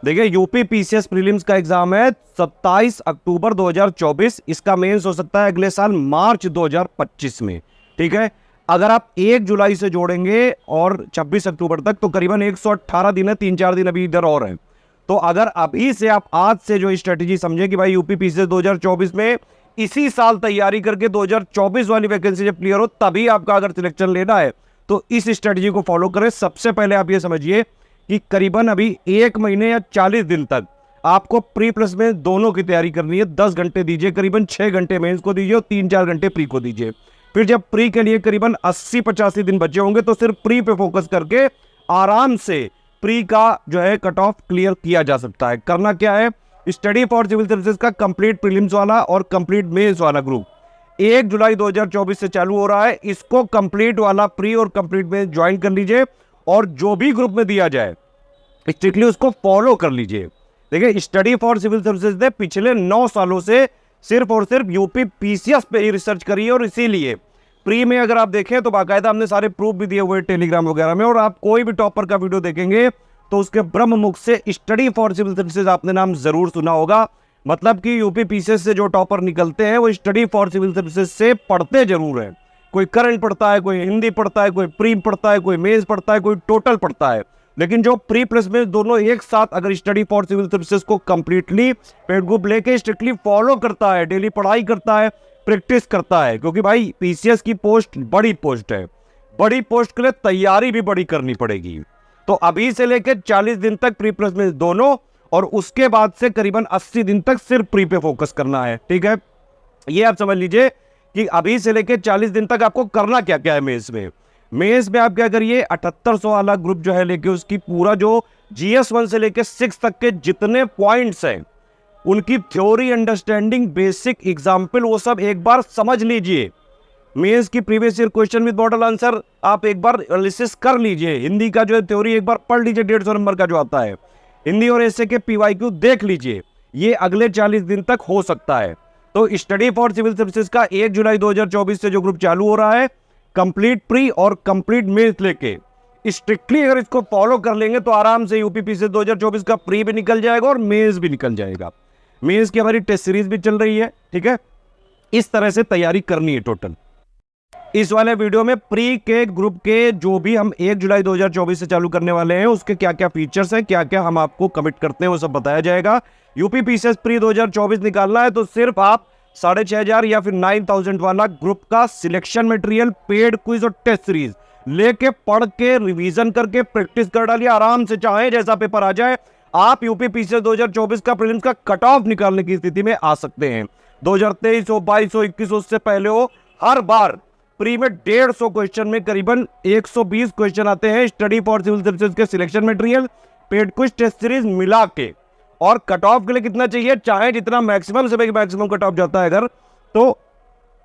देखिए UP PCS prelims का exam है 27 अक्टूबर 2024। इसका मेंस हो सकता है अगले साल मार्च 2025 में। ठीक है, अगर आप 1 जुलाई से जोड़ेंगे और 26 अक्टूबर तक तो करीबन 118 दिन है, 3-4 दिन अभी इधर और है। तो अगर अभी से आप आज से जो स्ट्रेटेजी समझे कि भाई यूपी पीसीएस 2024 में इसी साल तैयारी करके 2024 वाली वैकेंसी जब क्लियर हो तभी आपका अगर सिलेक्शन लेना है तो इस स्ट्रेटेजी को फॉलो करें। सबसे पहले आप ये समझिए कि करीबन अभी 1 महीने या 40 दिन तक आपको प्री प्लस में दोनों की तैयारी करनी है। 10 घंटे दीजिए, करीबन 6 घंटे मेंस को दीजिए और 3-4 घंटे प्री को दीजिए। फिर जब प्री के लिए करीबन 80-85 दिन बचे होंगे तो सिर्फ प्री पे फोकस करके आराम से प्री का जो है कट ऑफ क्लियर किया जा सकता है। करना क्या है, स्टडी फॉर सिविल सर्विसेज का कंप्लीट प्रीलिम्स वाला और कंप्लीट मेंस वाला ग्रुप 1 जुलाई 2024 से चालू हो रहा है। इसको कंप्लीट वाला प्री और कंप्लीट में ज्वाइन कर लीजिए और जो भी ग्रुप में दिया जाए स्ट्रिक्टली उसको फॉलो कर लीजिए। देखिए स्टडी फॉर सिविल सर्विसेज ने पिछले 9 सालों से सिर्फ और सिर्फ यूपी पीसीएस पे ही रिसर्च करी है और इसीलिए प्री में अगर आप देखें तो बाकायदा हमने सारे प्रूफ भी दिए हुए टेलीग्राम वगैरह में। और आप कोई भी टॉपर का वीडियो देखेंगे तो उसके ब्रह्म मुख से स्टडी फॉर सिविल सर्विसेज आपने नाम जरूर सुना होगा। मतलब कि यूपी पीसीएस से जो टॉपर निकलते हैं वो स्टडी फॉर सिविल सर्विसेज से पढ़ते जरूर है। कोई करंट पढ़ता है, कोई हिंदी पढ़ता है, कोई प्री पढ़ता है, कोई मेंस पढ़ता है, कोई टोटल पढ़ता है। लेकिन जो प्री प्लस में दोनों एक साथ अगर स्टडी फॉर सिविल सर्विसेज को कंप्लीटली पेड ग्रुप लेके स्ट्रिक्टली फॉलो करता है, डेली पढ़ाई करता है, प्रैक्टिस करता है, क्योंकि भाई पीसीएस की पोस्ट बड़ी पोस्ट है, बड़ी पोस्ट के लिए तैयारी भी बड़ी करनी पड़ेगी। तो अभी से लेकर 40 दिन तक प्री प्लस में दोनों और उसके बाद से करीबन 80 दिन तक सिर्फ प्री पे फोकस करना है। ठीक है, ये आप समझ लीजिए कि अभी से लेकर 40 दिन तक आपको करना क्या क्या है। मेंस में आप क्या करिए, 7800 वाला ग्रुप जो है लेके उसकी पूरा जो GS1 से लेके 6 तक के जितने पॉइंट्स हैं उनकी थ्योरी, अंडरस्टैंडिंग, बेसिक एग्जाम्पल वो सब एक बार समझ लीजिए। मेंस की previous year question with model answer आप एक बार एनालिसिस कर लीजिए। हिंदी का जो है थ्योरी एक बार पढ़ लीजिए, 150 नंबर का जो आता है। हिंदी और ऐसे के PYQ देख लीजिए। ये अगले 40 दिन तक हो सकता है। तो स्टडी फॉर सिविल सर्विसेज का 1 जुलाई 2024 से जो ग्रुप चालू हो रहा है, कंप्लीट प्री और कंप्लीट मेंस लेके स्ट्रिक्टली अगर इसको फॉलो कर लेंगे तो आराम से यूपी पीसीएस 2024 का प्री भी निकल जाएगा और मेंस भी निकल जाएगा। मेंस की हमारी टेस्ट सीरीज भी चल रही है। ठीक है, इस तरह से तैयारी करनी है टोटल। इस वाले वीडियो में प्री के ग्रुप के जो भी हम 1 जुलाई 2024 से चालू करने वाले हैं उसके क्या क्या फीचर्स हैं, क्या क्या हम आपको कमिट करते हैं, वो सब बताया जाएगा। यूपी पीसीएस प्री 2024 निकालना है तो सिर्फ आप 6500 या फिर 9000 वाला ग्रुप का सिलेक्शन मटेरियल, पेड क्विज और टेस्ट सीरीज लेके पढ़ के रिवीजन करके प्रैक्टिस कर डालिए। आराम से चाहे जैसा पेपर आ जाए आप यूपी पीसीएस 2024 का प्रीलिम्स का कट ऑफ निकालने की स्थिति में आ सकते हैं। 2023 हो, 22 हो, 21 हो, उससे पहले हो, हर बार प्री में 150 क्वेश्चन में करीबन 120 क्वेश्चन आते हैं स्टडी फॉर सिविल सर्विसेज के selection material, paid quiz, test series मिला के। और कट ऑफ के लिए कितना चाहिए, चाहे जितना मैक्सिमम से मैक्सिमम कट ऑफ जाता है अगर तो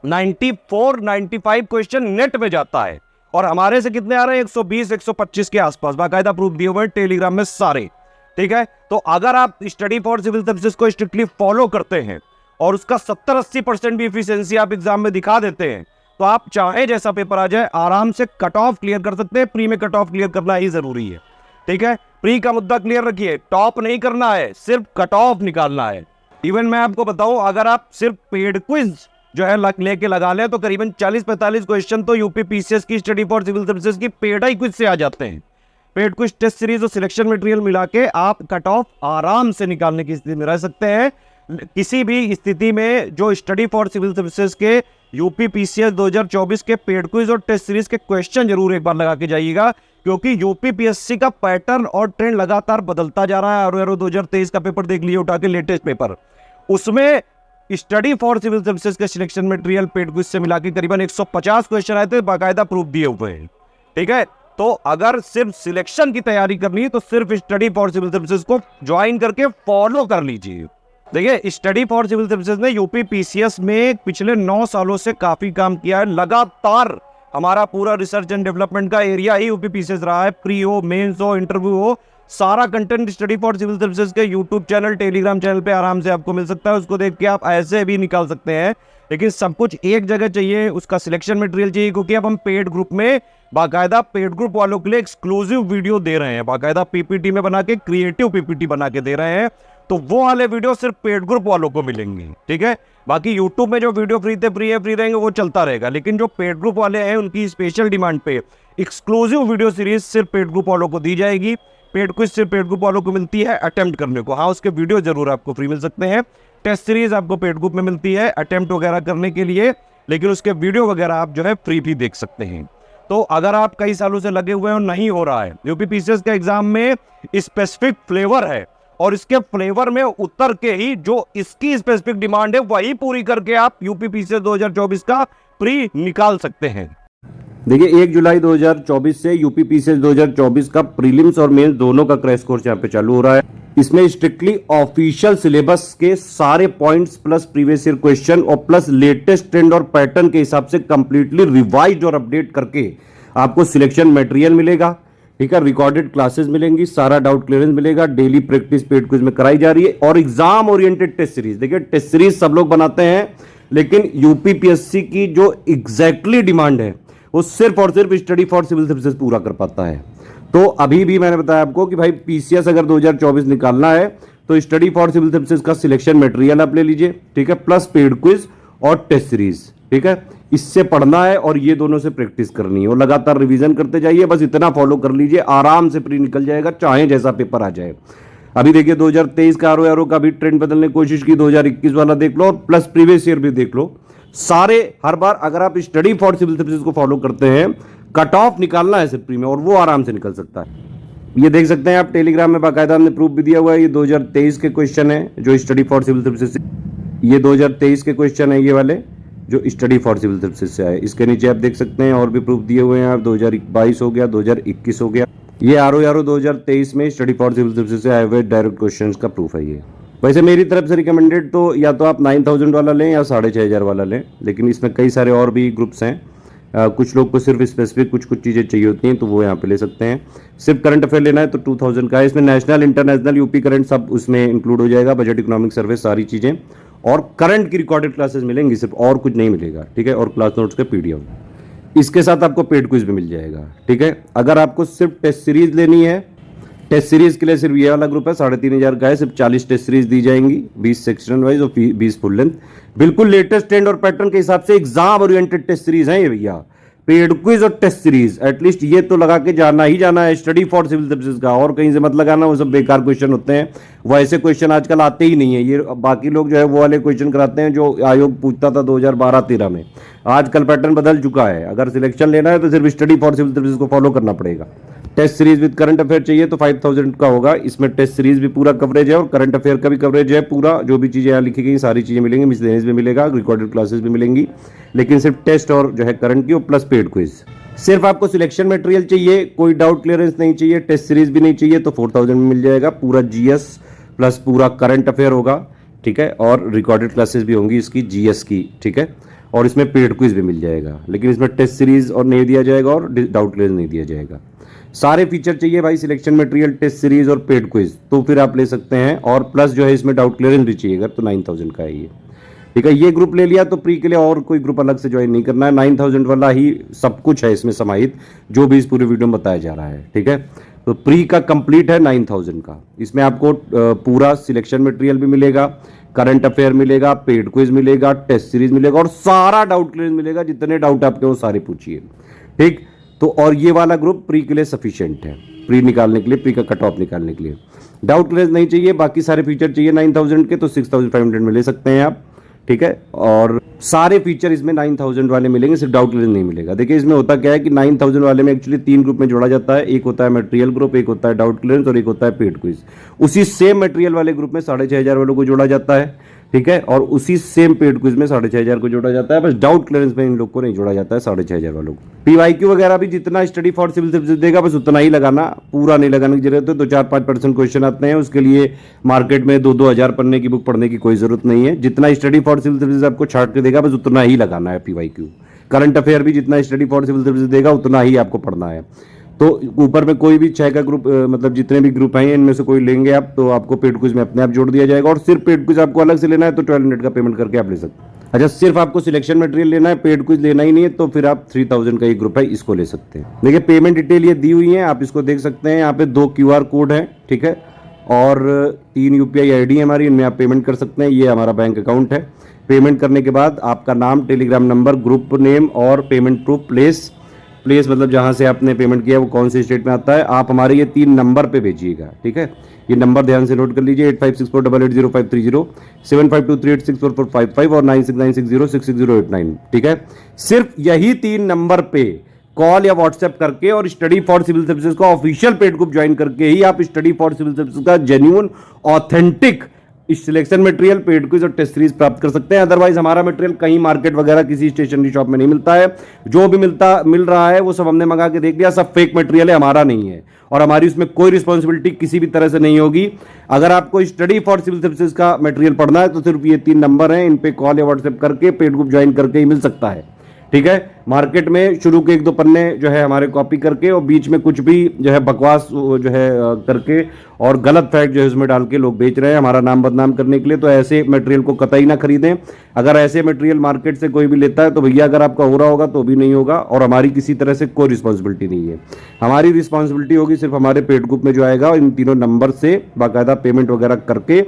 94-95 क्वेश्चन नेट में जाता है। और हमारे से कितने आ रहे हैं, 120-125 के आसपास, बाकायदा प्रूफ दिए हुए टेलीग्राम में सारे। ठीक है, तो अगर आप स्टडी फॉर सिविल सर्विसेज को स्ट्रिक्टली फॉलो करते हैं और उसका 70-80% भी एफिशिएंसी आप एग्जाम में दिखा देते हैं तो आप चाहे जैसा पेपर आ जाए आराम से कट ऑफ क्लियर कर सकते हैं। प्री में कट ऑफ क्लियर करना ही जरूरी है। ठीक है, प्री का मुद्दा क्लियर रखिए, टॉप नहीं करना है, सिर्फ कट ऑफ निकालना है। इवन मैं आपको बताऊं, अगर आप सिर्फ पेड क्विज जो है लेके लगा लें तो करीबन 40-45 क्वेश्चन तो यूपी पीसीएस की स्टडी फॉर सिविल सर्विसेज की पेड ही क्विज से आ जाते हैं। पेड क्विज, टेस्ट सीरीज और सिलेक्शन मटेरियल मिला के आप कट ऑफ आराम से निकालने की स्थिति में रह सकते हैं। किसी भी स्थिति में जो स्टडी फॉर सिविल सर्विसेज के यूपी पीसीएस 2024 के पेड क्विज और टेस्ट सीरीज के क्वेश्चन जरूर एक बार लगा के जाइएगा, क्योंकि यूपी पीएससी का पैटर्न और ट्रेंड लगातार बदलता जा रहा है। आरओ 2023 का पेपर देख लीजिए उठा के, लेटेस्ट पेपर, उसमें स्टडी फॉर सिविल सर्विसेज के सिलेक्शन मटेरियल पेड क्विज से मिला के करीबन 150 क्वेश्चन आए थे, बाकायदा प्रूफ दिए हुए हैं। ठीक है, तो अगर सिर्फ सिलेक्शन की तैयारी करनी है तो सिर्फ स्टडी फॉर सिविल सर्विसेज को ज्वाइन करके फॉलो कर लीजिए। देखिए स्टडी फॉर सिविल सर्विसेज ने यूपी पीसीएस में पिछले 9 सालों से काफी काम किया है। लगातार हमारा पूरा रिसर्च एंड डेवलपमेंट का एरिया ही यूपी पीसीएस रहा है। प्री हो, मेंस हो, इंटरव्यू हो, सारा content study for civil services के यूट्यूब चैनल, टेलीग्राम चैनल पे आराम से आपको मिल सकता है। उसको देख के आप ऐसे भी निकाल सकते हैं, लेकिन सब कुछ एक जगह चाहिए, उसका सिलेक्शन मटेरियल चाहिए, क्योंकि अब हम पेड ग्रुप में बाकायदा पेड ग्रुप वालों के लिए एक्सक्लूसिव वीडियो दे रहे हैं, बाकायदा पीपीटी में बना के, क्रिएटिव पीपीटी बना के दे रहे हैं। तो वो वाले वीडियो सिर्फ पेड ग्रुप वालों को मिलेंगे, ठीक है। बाकी यूट्यूब में जो वीडियो फ्री रहेंगे वो चलता रहेगा, लेकिन जो पेड ग्रुप वाले हैं उनकी स्पेशल डिमांड पे एक्सक्लूसिव वीडियो सीरीज सिर्फ पेड ग्रुप वालों को दी जाएगी। पेड क्विज सिर्फ पेड ग्रुप वालों को मिलती है अटेम्प्ट करने को। हाँ, उसके वीडियो जरूर आपको फ्री मिल सकते हैं। टेस्ट सीरीज आपको पेड ग्रुप में मिलती है अटेम्प्ट वगैरह करने के लिए, लेकिन उसके वीडियो वगैरह आप जो है फ्री भी देख सकते हैं। तो अगर आप कई सालों से लगे हुए हैं और नहीं हो रहा है, यूपीपीसीएस के एग्जाम में स्पेसिफिक फ्लेवर है, और इसके फ्लेवर में उतर के ही जो इसकी स्पेसिफिक डिमांड है वही पूरी करके आप यूपीपीसीएस 2024 का प्री निकाल सकते हैं। देखिए 1 जुलाई 2024 से यूपीपीसीएस 2024 का प्रीलिम्स और मेंस दोनों का क्रैश कोर्स यहाँ पे चालू हो रहा है। इसमें स्ट्रिक्टली ऑफिशियल सिलेबस के सारे points plus previous year question और प्लस लेटेस्ट ट्रेंड और पैटर्न के हिसाब से कंप्लीटली रिवाइज्ड और अपडेट करके आपको सिलेक्शन मटेरियल मिलेगा, ठीक है। रिकॉर्डेड क्लासेस मिलेंगी, सारा डाउट क्लियरेंस मिलेगा, डेली प्रैक्टिस पेड क्विज में कराई जा रही है, और एग्जाम ओरिएंटेड टेस्ट सीरीज। देखिए टेस्ट सीरीज सब लोग बनाते हैं, लेकिन यूपीपीएससी की जो एग्जैक्टली डिमांड है वो सिर्फ और सिर्फ स्टडी फॉर सिविल सर्विसेज पूरा कर पाता है। तो अभी भी मैंने बताया आपको कि भाई पीसीएस अगर 2024 निकालना है तो स्टडी फॉर सिविल सर्विसेज का सिलेक्शन मटेरियल आप ले लीजिए, ठीक है, प्लस पेड क्विज और टेस्ट सीरीज, ठीक है। इससे पढ़ना है और ये दोनों से प्रैक्टिस करनी है, और लगातार रिवीजन करते जाइए, बस इतना फॉलो कर लीजिए, आराम से प्री निकल जाएगा, चाहे जैसा पेपर आ जाए। अभी देखिए 2023 का आरओ का भी ट्रेंड बदलने की कोशिश की, 2021 वाला देख लो और प्लस प्रीवियस ईयर भी देख लो। सारे हर बार अगर आप स्टडी फॉर सिविल सर्विसेज को फॉलो करते हैं, कट ऑफ निकालना है सिर्फ प्री में, और वो आराम से निकल सकता है। ये देख सकते हैं आप टेलीग्राम में, बाकायदा हमने प्रूफ भी दिया हुआ है। ये 2023 के क्वेश्चन है जो स्टडी फॉर सिविल सर्विसेज से, ये 2023 के क्वेश्चन है ये वाले जो स्टडी फॉर सिविल सर्विसेज से आए। इसके नीचे आप देख सकते हैं और भी प्रूफ दिए हुए हैं आप, 2022 हो गया, 2021 हो गया। ये आरओ 2023 में स्टडी फॉर सिविल सर्विसेज से आए हुए डायरेक्ट क्वेश्चंस का प्रूफ है ये। वैसे मेरी तरफ से रिकमेंडेड तो या तो आप 9000 वाला लें या 6500 वाला लें, लेकिन इसमें कई सारे और भी ग्रुप्स हैं। कुछ लोग को सिर्फ स्पेसिफिक कुछ चीज़ें चाहिए होती हैं तो वो यहाँ पे ले सकते हैं। सिर्फ करंट अफेयर लेना है तो 2000 का है। इसमें नेशनल, इंटरनेशनल, यूपी करंट सब उसमें इंक्लूड हो जाएगा, बजट, इकोनॉमिक सर्वे, सारी चीज़ें, और करंट की रिकॉर्डेड क्लासेस मिलेंगी सिर्फ, और कुछ नहीं मिलेगा, ठीक है, और क्लास नोट्स के पीडीएफ। इसके साथ आपको पेड क्विज भी मिल जाएगा, ठीक है। अगर आपको सिर्फ टेस्ट सीरीज लेनी है, टेस्ट सीरीज के लिए सिर्फ ये वाला ग्रुप है, 3500 का है, सिर्फ 40 टेस्ट सीरीज दी जाएंगी, 20 सेक्शन वाइज और 20 फुल लेंथ, बिल्कुल लेटेस्ट ट्रेंड और पैटर्न के हिसाब से एग्जाम ओरिएंटेड टेस्ट सीरीज है ये भैया। पेड क्विज और टेस्ट सीरीज एटलीस्ट ये तो लगा के जाना ही जाना है स्टडी फॉर सिविल सर्विसेज का, और कहीं से मत लगाना, वो सब बेकार क्वेश्चन होते हैं, वो ऐसे क्वेश्चन आजकल आते ही नहीं है। ये बाकी लोग जो है वो वाले क्वेश्चन कराते हैं जो आयोग पूछता था 2012-13 में। आजकल पैटर्न बदल चुका है, अगर सिलेक्शन लेना है तो सिर्फ स्टडी फॉर सिविल सर्विसेज को फॉलो करना पड़ेगा। Test series with current affair चाहिए तो 5000 का होगा। इसमें टेस्ट सीरीज भी पूरा कवरेज है और करंट अफेयर का भी कवरेज है पूरा, जो भी चीज़ें यहाँ लिखी गई सारी चीज़ें मिलेंगी, मिसलेनियस भी मिलेगा, रिकॉर्डेड क्लासेस भी मिलेंगी, लेकिन सिर्फ टेस्ट और जो है करंट की और प्लस पेड क्विज। सिर्फ आपको सिलेक्शन मटेरियल चाहिए, कोई डाउट क्लियरेंस नहीं चाहिए, टेस्ट सीरीज भी नहीं चाहिए, तो 4000 में मिल जाएगा। पूरा जीएस प्लस पूरा करंट अफेयर होगा, ठीक है, और रिकॉर्डेड क्लासेस भी होंगी इसकी जीएस की, ठीक है, और इसमें पेड क्विज भी मिल जाएगा, लेकिन इसमें टेस्ट सीरीज और नहीं दिया जाएगा और डाउट क्लियरेंस नहीं दिया जाएगा। सारे फीचर चाहिए भाई, सिलेक्शन मटेरियल, टेस्ट सीरीज और पेड क्विज, तो फिर आप ले सकते हैं, और प्लस जो है इसमें डाउट क्लियरेंस भी चाहिए तो 9000 का है ये, ठीक है। ये ग्रुप ले लिया तो प्री के लिए और कोई ग्रुप अलग से ज्वाइन नहीं करना है, 9000 वाला ही सब कुछ है इसमें समाहित, जो भी इस पूरे वीडियो में बताया जा रहा है, ठीक है। तो प्री का कंप्लीट है 9000 का। इसमें आपको पूरा सिलेक्शन मटेरियल भी मिलेगा, करंट अफेयर मिलेगा, पेड क्विज मिलेगा, टेस्ट सीरीज मिलेगा, और सारा डाउट क्लियरेंस मिलेगा, जितने डाउट आपके वो सारे पूछिए, ठीक। तो और ये वाला ग्रुप प्री के लिए सफिशिएंट है, प्री निकालने के लिए, प्री का कट ऑफ निकालने के लिए। डाउट क्लियरेंस नहीं चाहिए, बाकी सारे फीचर चाहिए 9000 के, तो 6500 में ले सकते हैं आप, ठीक है। और सारे फीचर इसमें 9000 वाले मिलेंगे, सिर्फ डाउट क्लियरेंस नहीं मिलेगा। देखिए इसमें होता क्या है कि 9000 वाले में एक्चुअली 3 ग्रुप में जोड़ा जाता है, एक होता है मटेरियल ग्रुप, एक होता है डाउट क्लियरेंस और एक होता है पेड क्विज। उसी सेम मटेरियल वाले ग्रुप में 6500 वालों को जोड़ा जाता है, ठीक है, और उसी सेम पेड क्विज में 6500 को जोड़ा जाता है, बस डाउट क्लियरेंस में इन लोग को नहीं जोड़ा जाता है 6500 वालों को। पीवाईक्यू वगैरह भी जितना स्टडी फॉर सिविल सर्विसेज देगा बस उतना ही लगाना, पूरा नहीं लगाने की जरूरत है। 2-4-5% क्वेश्चन आते हैं, उसके लिए मार्केट में 2-2 हजार पन्ने की बुक पढ़ने की कोई जरूरत नहीं है। जितना स्टडी फॉर सिविल सर्विसेज आपको छाट के देगा बस उतना ही लगाना है पीवाईक्यू। करंट अफेयर भी जितना स्टडी फॉर सिविल सर्विसेज देगा उतना ही आपको पढ़ना है। तो ऊपर में कोई भी 6 का ग्रुप मतलब जितने भी ग्रुप हैं इनमें से कोई लेंगे आप तो आपको पेड क्विज में अपने आप जोड़ दिया जाएगा। और सिर्फ पेड क्विज आपको अलग से लेना है तो 1200 का पेमेंट करके आप ले सकते हैं। अच्छा, सिर्फ आपको सिलेक्शन मटेरियल लेना है, पेड क्विज लेना ही नहीं है, तो फिर आप 3000 का एक ग्रुप है, इसको ले सकते हैं। देखिए पेमेंट डिटेल ये दी हुई है, आप इसको देख सकते हैं। यहाँ पे 2 QR कोड है, ठीक है, और 3 UPI ID है हमारी, इनमें आप पेमेंट कर सकते हैं। ये हमारा बैंक अकाउंट है। पेमेंट करने के बाद आपका नाम, टेलीग्राम नंबर, ग्रुप नेम और पेमेंट प्रूफ, प्लेस मतलब जहां से आपने पेमेंट किया वो कौन से स्टेट में आता है, आप हमारे ये 3 नंबर पे भेजिएगा, ठीक है। ये नंबर ध्यान से नोट कर लीजिए, 8564880530, 7523864455 और 9696066089, ठीक है। सिर्फ यही 3 नंबर पे कॉल या व्हाट्सएप करके और स्टडी फॉर सिविल सर्विसेज का ऑफिशियल पेड ग्रुप ज्वाइन करके ही आप स्टडी फॉर सिविल सर्विसेज का genuine authentic selection material, paid quiz और टेस्ट सीरीज प्राप्त कर सकते हैं। अदरवाइज हमारा मटेरियल कहीं मार्केट वगैरह किसी स्टेशनरी शॉप में नहीं मिलता है। जो भी मिल रहा है वो सब हमने मंगा के देख लिया, सब फेक मटेरियल है, हमारा नहीं है और हमारी उसमें कोई रिस्पॉन्सिबिलिटी किसी भी तरह से नहीं होगी। अगर आपको स्टडी फॉर सिविल सर्विसेज का मटेरियल पढ़ना है तो सिर्फ ये 3 नंबर हैं, इन पे कॉल या व्हाट्सएप करके पेड ग्रुप ज्वाइन करके ही मिल सकता है, ठीक है। मार्केट में शुरू के 1-2 पन्ने जो है हमारे कॉपी करके और बीच में कुछ भी जो है बकवास जो है करके और गलत फैक्ट जो है उसमें डाल के लोग बेच रहे हैं हमारा नाम बदनाम करने के लिए। तो ऐसे मटेरियल को कतई ना खरीदें। अगर ऐसे मटेरियल मार्केट से कोई भी लेता है तो भैया अगर आपका हो रहा होगा तो भी नहीं होगा और हमारी किसी तरह से कोई रिस्पॉन्सिबिलिटी नहीं है। हमारी रिस्पॉन्सिबिलिटी होगी सिर्फ हमारे पेड ग्रुप में जो आएगा इन 3 नंबर से बाकायदा पेमेंट वगैरह करके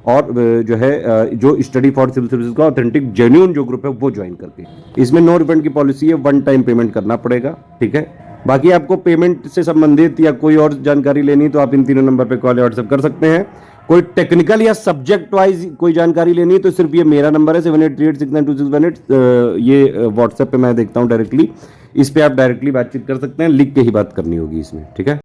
और जो है जो स्टडी फॉर सिविल सर्विसेज का ऑथेंटिक जेन्युइन जो ग्रुप है वो ज्वाइन करके। इसमें नो रिफंड की पॉलिसी है, 1 टाइम पेमेंट करना पड़ेगा, ठीक है। बाकी आपको पेमेंट से संबंधित या कोई और जानकारी लेनी तो आप इन 3 नंबर पे कॉल या व्हाट्सएप कर सकते हैं। कोई टेक्निकल या सब्जेक्ट वाइज कोई जानकारी लेनी है तो सिर्फ ये मेरा नंबर है 7838692618, ये व्हाट्सएप पे मैं देखता हूँ डायरेक्टली, इस पे आप डायरेक्टली बातचीत कर सकते हैं, लिख के ही बात करनी होगी इसमें, ठीक है।